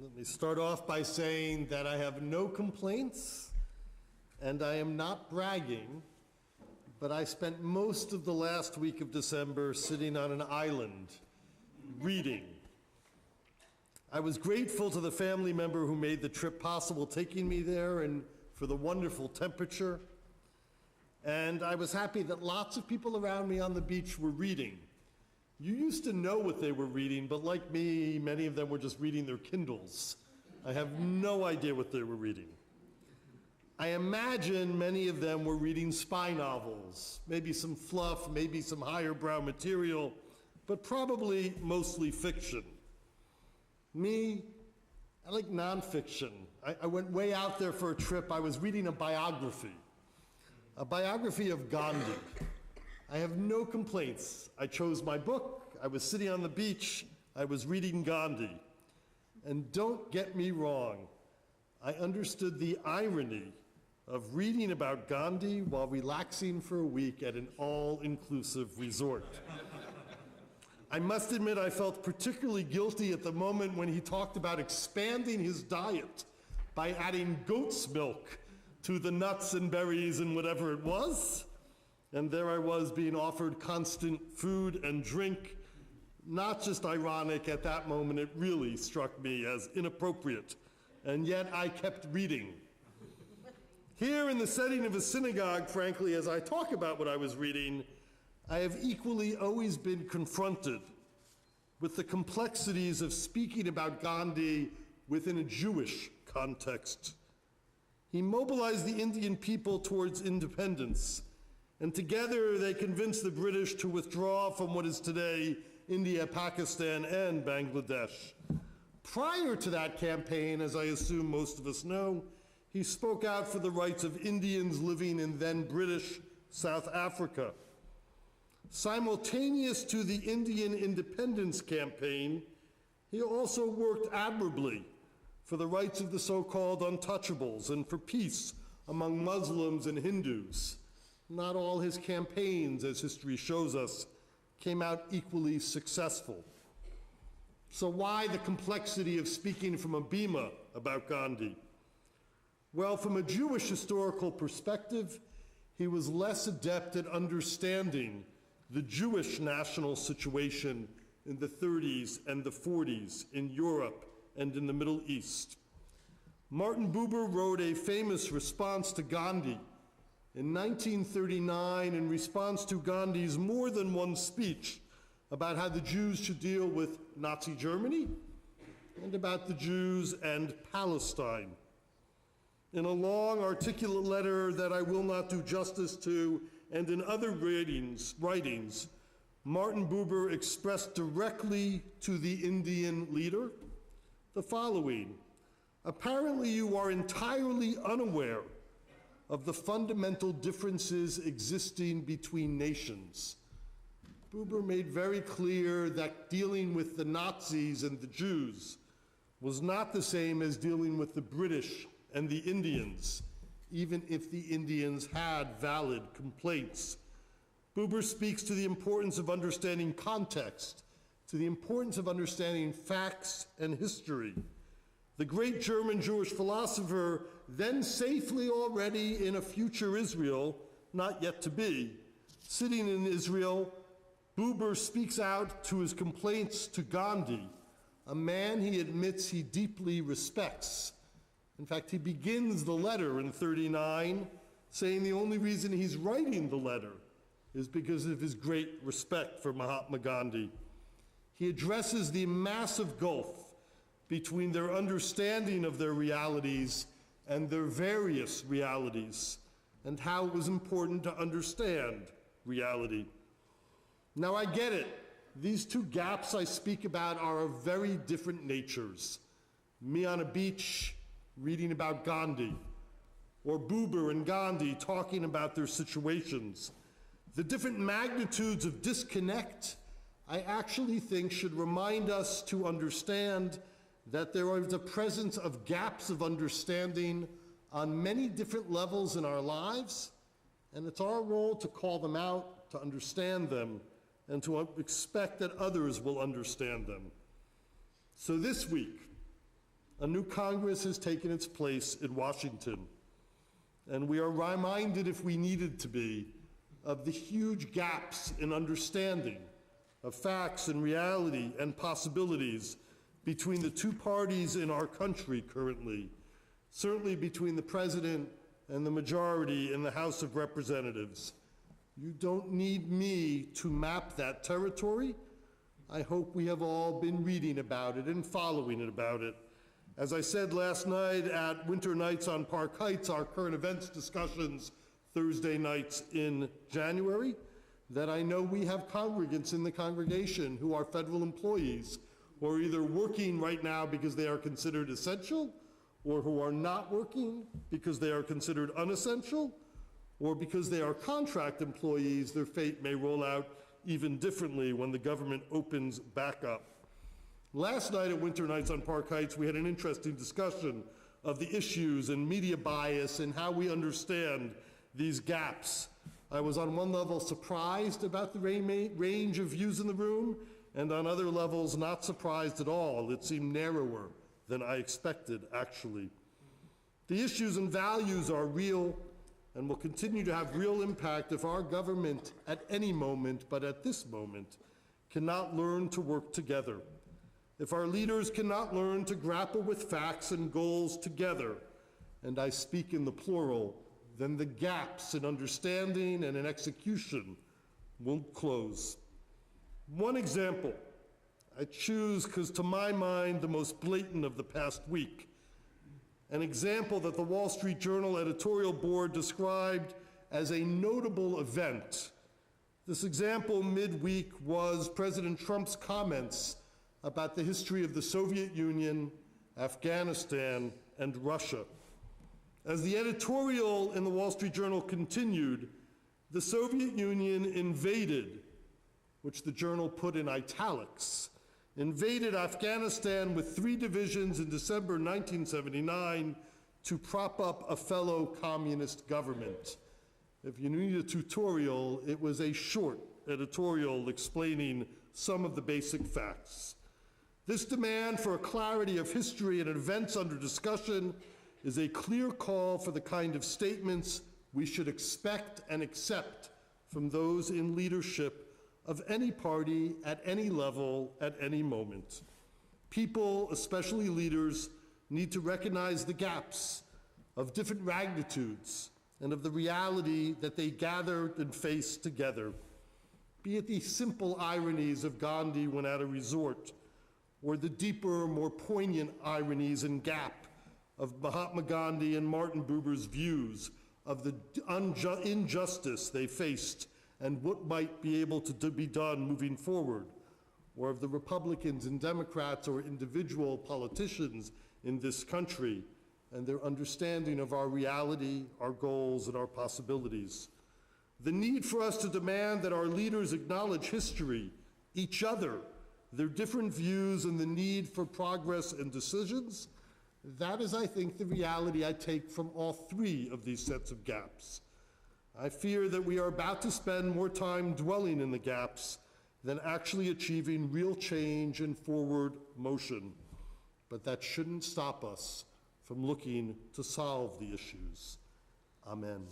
Let me start off by saying that I have no complaints, and I am not bragging, but I spent most of the last week of December sitting on an island, reading. I was grateful to the family member who made the trip possible, taking me there, and for the wonderful temperature. And I was happy that lots of people around me on the beach were reading. You used to know what they were reading, but like me, many of them were just reading their Kindles. I have no idea what they were reading. I imagine many of them were reading spy novels, maybe some fluff, maybe some higher brow material, but probably mostly fiction. Me, I like nonfiction. I went way out there for a trip. I was reading a biography of Ghandi. I have no complaints. I chose my book. I was sitting on the beach. I was reading Ghandi. And don't get me wrong, I understood the irony of reading about Ghandi while relaxing for a week at an all-inclusive resort. I must admit I felt particularly guilty at the moment when he talked about expanding his diet by adding goat's milk to the nuts and berries and whatever it was. And there I was being offered constant food and drink. Not just ironic, at that moment it really struck me as inappropriate. And yet I kept reading. Here in the setting of a synagogue, frankly, as I talk about what I was reading, I have equally always been confronted with the complexities of speaking about Ghandi within a Jewish context. He mobilized the Indian people towards independence, and together they convinced the British to withdraw from what is today India, Pakistan, and Bangladesh. Prior to that campaign, as I assume most of us know, he spoke out for the rights of Indians living in then British South Africa. Simultaneous to the Indian independence campaign, he also worked admirably for the rights of the so-called untouchables and for peace among Muslims and Hindus. Not all his campaigns, as history shows us, came out equally successful. So why the complexity of speaking from a bima about Ghandi? Well, from a Jewish historical perspective, he was less adept at understanding the Jewish national situation in the 30s and the 40s in Europe and in the Middle East. Martin Buber wrote a famous response to Ghandi in 1939 in response to Gandhi's more than one speech about how the Jews should deal with Nazi Germany and about the Jews and Palestine. In a long, articulate letter that I will not do justice to, and in other writings, Martin Buber expressed directly to the Indian leader the following: apparently you are entirely unaware of the fundamental differences existing between nations. Buber made very clear that dealing with the Nazis and the Jews was not the same as dealing with the British and the Indians, even if the Indians had valid complaints. Buber speaks to the importance of understanding context, to the importance of understanding facts and history. The great German Jewish philosopher, then safely already in a future Israel, not yet to be, sitting in Israel, Buber speaks out to his complaints to Ghandi, a man he admits he deeply respects. In fact, he begins the letter in 39 saying the only reason he's writing the letter is because of his great respect for Mahatma Gandhi. He addresses the massive gulf between their understanding of their realities and their various realities, and how it was important to understand reality. Now I get it. These two gaps I speak about are of very different natures. Me on a beach reading about Ghandi, or Buber and Ghandi talking about their situations. The different magnitudes of disconnect, I actually think, should remind us to understand that there is a presence of gaps of understanding on many different levels in our lives, and it's our role to call them out, to understand them, and to expect that others will understand them. So this week, a new Congress has taken its place in Washington, and we are reminded, if we needed to be, of the huge gaps in understanding of facts and reality and possibilities between the two parties in our country currently, certainly between the president and the majority in the House of Representatives. You don't need me to map that territory. I hope we have all been reading about it and following about it. As I said last night at Winter Nights on Park Heights, our current events discussions Thursday nights in January, that I know we have congregants in the congregation who are federal employees who are either working right now because they are considered essential, or who are not working because they are considered unessential, or because they are contract employees. Their fate may roll out even differently when the government opens back up. Last night at Winter Nights on Park Heights, we had an interesting discussion of the issues and media bias and how we understand these gaps. I was on one level surprised about the range of views in the room, and on other levels not surprised at all. It seemed narrower than I expected, actually. The issues and values are real and will continue to have real impact if our government at any moment, but at this moment, cannot learn to work together. If our leaders cannot learn to grapple with facts and goals together, and I speak in the plural, then the gaps in understanding and in execution will close. One example I choose because, to my mind, the most blatant of the past week. An example that the Wall Street Journal editorial board described as a notable event. This example midweek was President Trump's comments about the history of the Soviet Union, Afghanistan, and Russia. As the editorial in the Wall Street Journal continued, the Soviet Union invaded, which the journal put in italics, invaded Afghanistan with 3 divisions in December 1979 to prop up a fellow communist government. If you need a tutorial, it was a short editorial explaining some of the basic facts. This demand for a clarity of history and events under discussion is a clear call for the kind of statements we should expect and accept from those in leadership of any party at any level at any moment. People, especially leaders, need to recognize the gaps of different magnitudes and of the reality that they gathered and faced together, be it the simple ironies of Ghandi when at a resort, or the deeper, more poignant ironies and gap of Mahatma Gandhi and Martin Buber's views of the injustice they faced and what might be able to be done moving forward, or of the Republicans and Democrats or individual politicians in this country and their understanding of our reality, our goals, and our possibilities. The need for us to demand that our leaders acknowledge history, each other, their different views, and the need for progress and decisions, that is, I think, the reality I take from all 3 of these sets of gaps. I fear that we are about to spend more time dwelling in the gaps than actually achieving real change and forward motion. But that shouldn't stop us from looking to solve the issues. Amen.